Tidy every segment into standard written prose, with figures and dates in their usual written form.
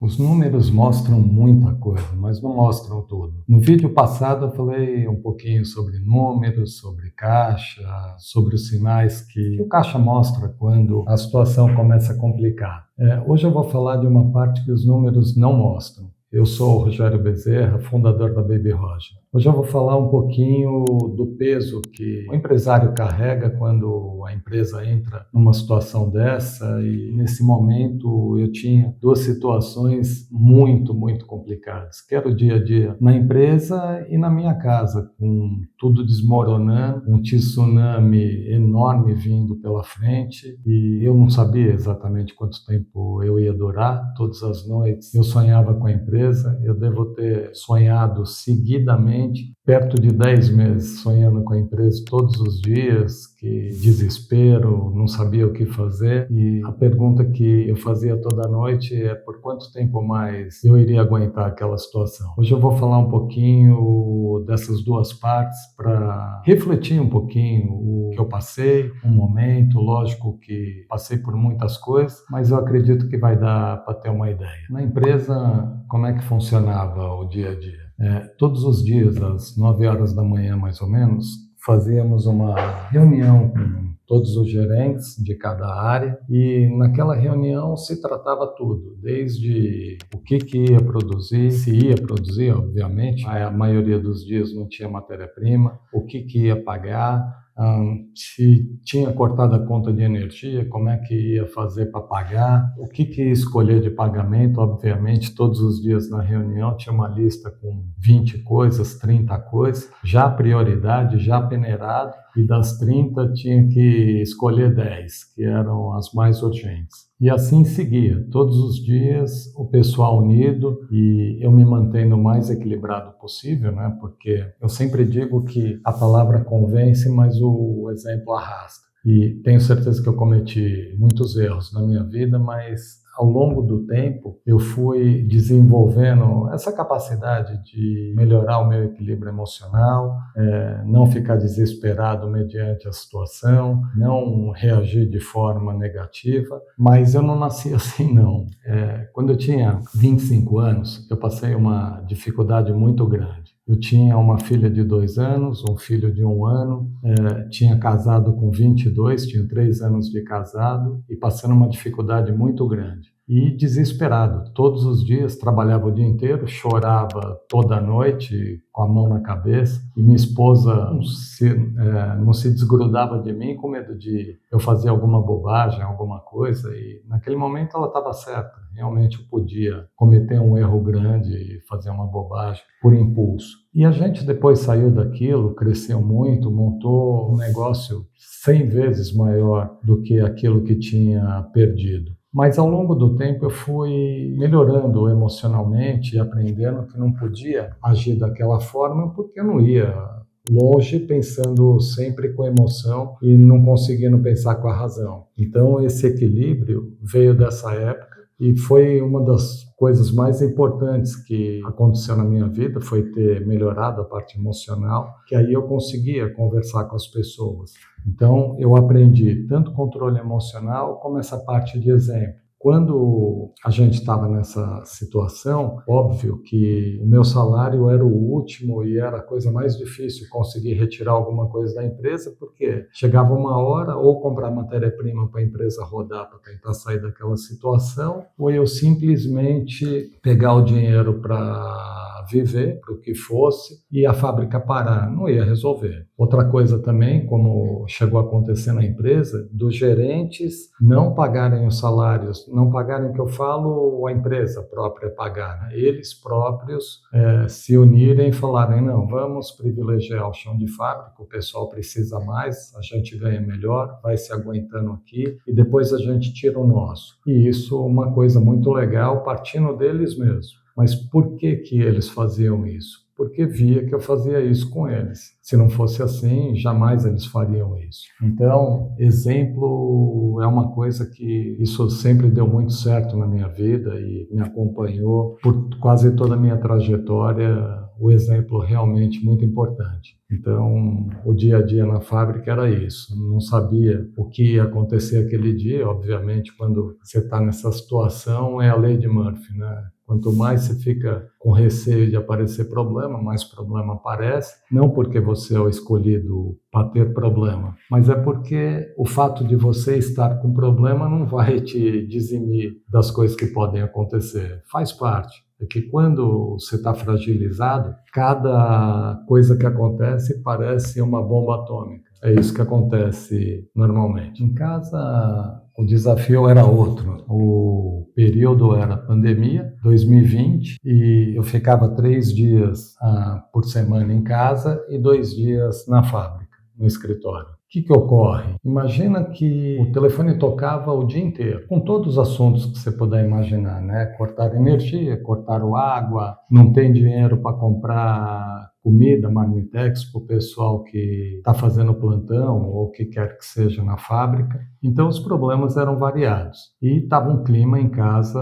Os números mostram muita coisa, mas não mostram tudo. No vídeo passado eu falei um pouquinho sobre números, sobre caixa, sobre os sinais que o caixa mostra quando a situação começa a complicar. Hoje eu vou falar de uma parte que os números não mostram. Eu sou o Rogério Bezerra, fundador da Baby Roger. Hoje eu vou falar um pouquinho do peso que o empresário carrega quando a empresa entra numa situação dessa, e nesse momento eu tinha duas situações muito complicadas, que era o dia a dia na empresa e na minha casa, com tudo desmoronando, um tsunami enorme vindo pela frente, e eu não sabia exatamente quanto tempo eu ia durar. Todas as noites eu sonhava com a empresa. Eu devo ter sonhado seguidamente perto de 10 meses sonhando com a empresa todos os dias, que desespero, não sabia o que fazer, e a pergunta que eu fazia toda noite é por quanto tempo mais eu iria aguentar aquela situação. Hoje eu vou falar um pouquinho dessas duas partes para refletir um pouquinho o que eu passei, um momento, lógico que passei por muitas coisas, mas eu acredito que vai dar para ter uma ideia. Na empresa, como é que funcionava o dia a dia? Todos os dias, às 9 horas da manhã, mais ou menos, fazíamos uma reunião com todos os gerentes de cada área, e naquela reunião se tratava tudo, desde o que ia produzir, se ia produzir, obviamente, a maioria dos dias não tinha matéria-prima, o que ia pagar, se tinha cortado a conta de energia, como é que ia fazer para pagar, o que ia escolher de pagamento. Obviamente, todos os dias na reunião tinha uma lista com 20 coisas, 30 coisas, já prioridade, já peneirado, e das 30 tinha que escolher 10, que eram as mais urgentes. E assim seguia, todos os dias o pessoal unido, e eu me mantendo o mais equilibrado possível, né? Porque eu sempre digo que a palavra convence, mas o exemplo arrasta. E tenho certeza que eu cometi muitos erros na minha vida, mas ao longo do tempo eu fui desenvolvendo essa capacidade de melhorar o meu equilíbrio emocional, não ficar desesperado mediante a situação, não reagir de forma negativa. Mas eu não nasci assim, não. Quando eu tinha 25 anos, eu passei uma dificuldade muito grande. Eu tinha uma filha de 2 anos, um filho de 1 ano, tinha casado com 22, tinha 3 anos de casado, e passando uma dificuldade muito grande. E desesperado, todos os dias, trabalhava o dia inteiro, chorava toda noite, com a mão na cabeça, e minha esposa não se desgrudava de mim, com medo de eu fazer alguma bobagem, alguma coisa, e naquele momento ela estava certa. Realmente eu podia cometer um erro grande e fazer uma bobagem por impulso. E a gente depois saiu daquilo, cresceu muito, montou um negócio 100 vezes maior do que aquilo que tinha perdido. Mas ao longo do tempo eu fui melhorando emocionalmente e aprendendo que não podia agir daquela forma, porque eu não ia longe pensando sempre com emoção e não conseguindo pensar com a razão. Então esse equilíbrio veio dessa época, e foi uma das coisas mais importantes que aconteceu na minha vida, foi ter melhorado a parte emocional, que aí eu conseguia conversar com as pessoas. Então eu aprendi tanto controle emocional como essa parte de exemplo. Quando a gente estava nessa situação, óbvio que o meu salário era o último e era a coisa mais difícil conseguir retirar alguma coisa da empresa, porque chegava uma hora, ou comprar matéria-prima para a empresa rodar para tentar sair daquela situação, ou eu simplesmente pegar o dinheiro para viver, para o que fosse, e a fábrica parar. Não ia resolver. Outra coisa também, como chegou a acontecer na empresa, dos gerentes não pagarem os salários, não pagarem, que eu falo, a empresa própria pagar, né? Eles próprios se unirem e falarem, não, vamos privilegiar o chão de fábrica, o pessoal precisa mais, a gente ganha melhor, vai se aguentando aqui, e depois a gente tira o nosso. E isso é uma coisa muito legal, partindo deles mesmos. Mas por que eles faziam isso? Porque via que eu fazia isso com eles. Se não fosse assim, jamais eles fariam isso. Então, exemplo é uma coisa que isso sempre deu muito certo na minha vida e me acompanhou por quase toda a minha trajetória. O exemplo realmente muito importante. Então, o dia a dia na fábrica era isso. Não sabia o que ia acontecer aquele dia. Obviamente, quando você está nessa situação, é a lei de Murphy, né? Quanto mais você fica com receio de aparecer problema, mais problema aparece. Não porque você é o escolhido para ter problema, mas é porque o fato de você estar com problema não vai te dizimir das coisas que podem acontecer. Faz parte. É que quando você está fragilizado, cada coisa que acontece parece uma bomba atômica. É isso que acontece normalmente. Em casa, o desafio era outro. O período era pandemia, 2020, e eu ficava 3 dias por semana em casa e 2 dias na fábrica, no escritório. O que ocorre? Imagina que o telefone tocava o dia inteiro, com todos os assuntos que você puder imaginar, né? Cortar energia, cortaram água, não tem dinheiro para comprar comida, marmitex para o pessoal que está fazendo plantão ou o que quer que seja na fábrica. Então os problemas eram variados e estava um clima em casa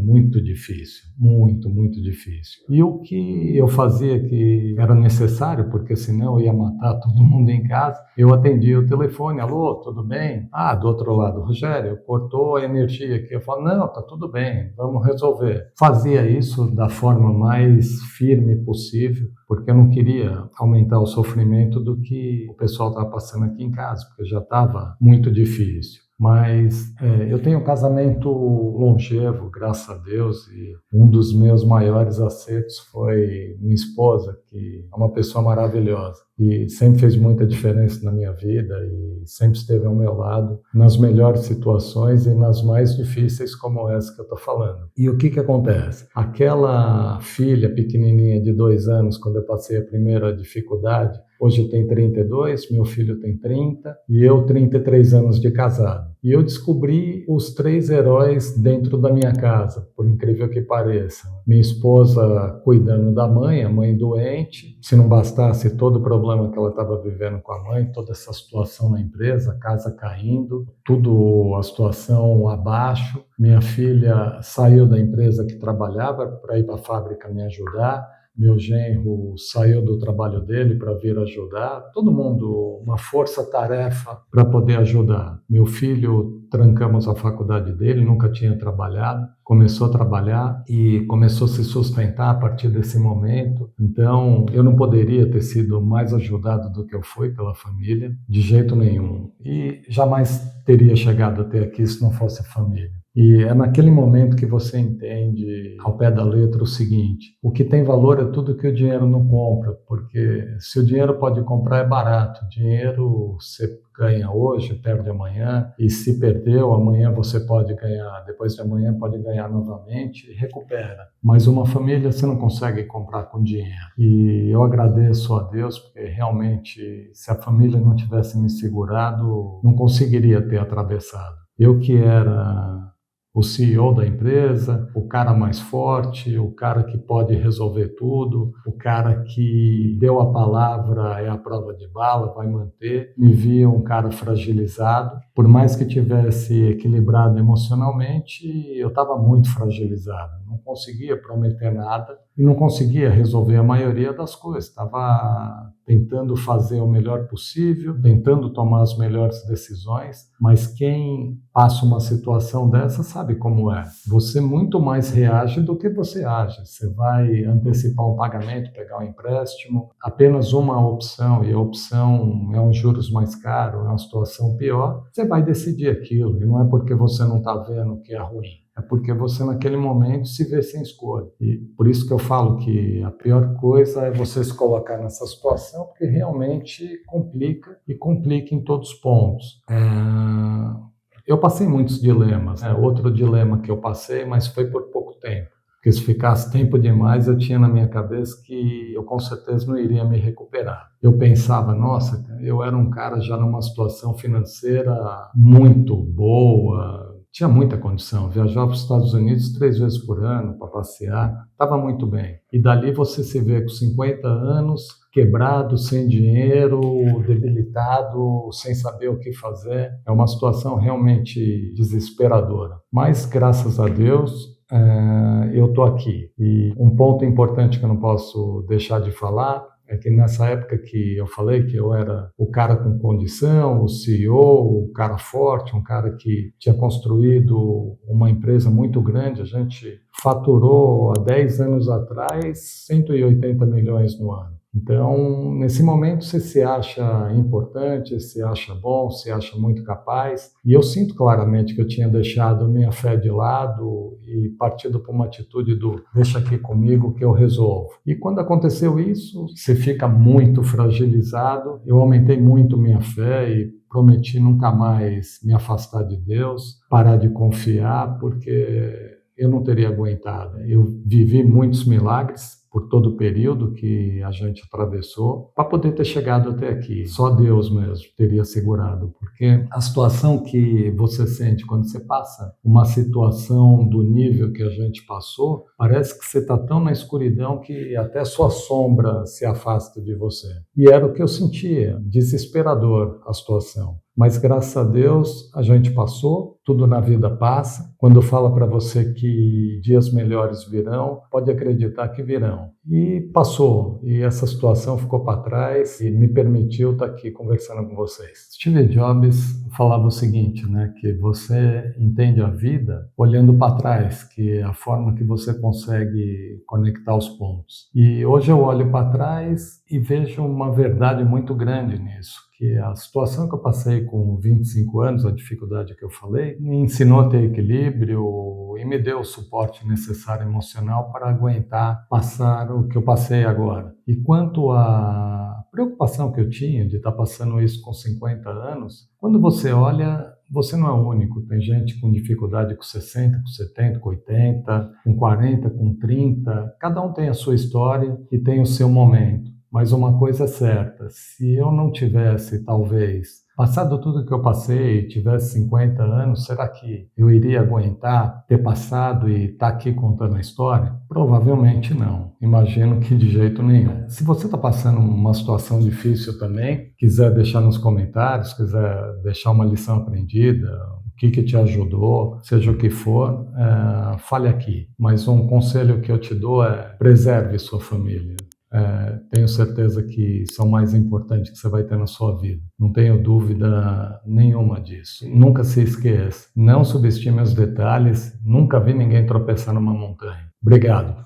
muito difícil, muito difícil. E o que eu fazia que era necessário, porque senão eu ia matar todo mundo em casa, eu atendia o telefone, alô, tudo bem? Do outro lado, Rogério, cortou a energia aqui. Eu falo, não, tá tudo bem, vamos resolver. Fazia isso da forma mais firme possível, porque eu não queria aumentar o sofrimento do que o pessoal estava passando aqui em casa, porque já estava muito difícil. Mas eu tenho um casamento longevo, graças a Deus, e um dos meus maiores acertos foi minha esposa, que é uma pessoa maravilhosa e sempre fez muita diferença na minha vida e sempre esteve ao meu lado nas melhores situações e nas mais difíceis como essa que eu estou falando. E o que acontece? Aquela filha pequenininha de 2 anos, quando eu passei a primeira dificuldade, hoje tem 32, meu filho tem 30 e eu 33 anos de casado. E eu descobri os 3 heróis dentro da minha casa, por incrível que pareça. Minha esposa cuidando da mãe, a mãe doente. Se não bastasse todo o problema que ela estava vivendo com a mãe, toda essa situação na empresa, a casa caindo, tudo a situação abaixo. Minha filha saiu da empresa que trabalhava para ir para a fábrica me ajudar. Meu genro saiu do trabalho dele para vir ajudar. Todo mundo, uma força-tarefa para poder ajudar. Meu filho, trancamos a faculdade dele, nunca tinha trabalhado. Começou a trabalhar e começou a se sustentar a partir desse momento. Então, eu não poderia ter sido mais ajudado do que eu fui pela família, de jeito nenhum. E jamais teria chegado até aqui se não fosse a família. E é naquele momento que você entende ao pé da letra o seguinte: o que tem valor é tudo que o dinheiro não compra, porque se o dinheiro pode comprar é barato, o dinheiro você ganha hoje, perde amanhã, e se perdeu, amanhã você pode ganhar, depois de amanhã pode ganhar novamente e recupera. Mas uma família você não consegue comprar com dinheiro. E eu agradeço a Deus, porque realmente, se a família não tivesse me segurado, não conseguiria ter atravessado. Eu que era o CEO da empresa, o cara mais forte, o cara que pode resolver tudo, o cara que deu a palavra, é a prova de bala, vai manter. Me via um cara fragilizado. Por mais que tivesse equilibrado emocionalmente, eu estava muito fragilizado. Não conseguia prometer nada e não conseguia resolver a maioria das coisas. Estava tentando fazer o melhor possível, tentando tomar as melhores decisões, mas quem passa uma situação dessa sabe como é. Você muito mais reage do que você age. Você vai antecipar um pagamento, pegar um empréstimo, apenas uma opção, e a opção é um juros mais caro, é uma situação pior, você vai decidir aquilo, e não é porque você não está vendo que é ruim. É porque você, naquele momento, se vê sem escolha. E por isso que eu falo que a pior coisa é você se colocar nessa situação, porque realmente complica, e complica em todos os pontos. Eu passei muitos dilemas. Outro dilema que eu passei, mas foi por pouco tempo. Porque se ficasse tempo demais, eu tinha na minha cabeça que eu com certeza não iria me recuperar. Eu pensava, nossa, eu era um cara já numa situação financeira muito boa, tinha muita condição, viajava para os Estados Unidos 3 vezes por ano para passear, estava muito bem. E dali você se vê com 50 anos, quebrado, sem dinheiro, debilitado, sem saber o que fazer. É uma situação realmente desesperadora. Mas, graças a Deus, eu estou aqui. E um ponto importante que eu não posso deixar de falar é que nessa época que eu falei que eu era o cara com condição, o CEO, o cara forte, um cara que tinha construído uma empresa muito grande, a gente faturou há 10 anos atrás 180 milhões no ano. Então, nesse momento, você se acha importante, se acha bom, se acha muito capaz. E eu sinto claramente que eu tinha deixado minha fé de lado e partido para uma atitude do deixa aqui comigo que eu resolvo. E quando aconteceu isso, você fica muito fragilizado. Eu aumentei muito minha fé e prometi nunca mais me afastar de Deus, parar de confiar, porque eu não teria aguentado. Eu vivi muitos milagres por todo o período que a gente atravessou, para poder ter chegado até aqui. Só Deus mesmo teria segurado, porque a situação que você sente quando você passa uma situação do nível que a gente passou, parece que você está tão na escuridão que até sua sombra se afasta de você. E era o que eu sentia, desesperador a situação. Mas graças a Deus a gente passou, tudo na vida passa. Quando fala para você que dias melhores virão, pode acreditar que virão. E passou, e essa situação ficou para trás e me permitiu estar aqui conversando com vocês. Steve Jobs falava o seguinte, né, que você entende a vida olhando para trás, que é a forma que você consegue conectar os pontos. E hoje eu olho para trás e vejo uma verdade muito grande nisso, que a situação que eu passei com 25 anos, a dificuldade que eu falei, me ensinou a ter equilíbrio e me deu o suporte necessário emocional para aguentar passar o que eu passei agora. E quanto à preocupação que eu tinha de estar passando isso com 50 anos, quando você olha, você não é o único. Tem gente com dificuldade com 60, com 70, com 80, com 40, com 30. Cada um tem a sua história e tem o seu momento. Mas uma coisa é certa, se eu não tivesse, talvez, passado tudo que eu passei e tivesse 50 anos, será que eu iria aguentar ter passado e estar aqui contando a história? Provavelmente não. Imagino que de jeito nenhum. Se você está passando uma situação difícil também, quiser deixar nos comentários, quiser deixar uma lição aprendida, o que te ajudou, seja o que for, fale aqui. Mas um conselho que eu te dou é preserve sua família. Tenho certeza que são mais importantes que você vai ter na sua vida. Não tenho dúvida nenhuma disso. Nunca se esqueça. Não subestime os detalhes. Nunca vi ninguém tropeçar numa montanha. Obrigado.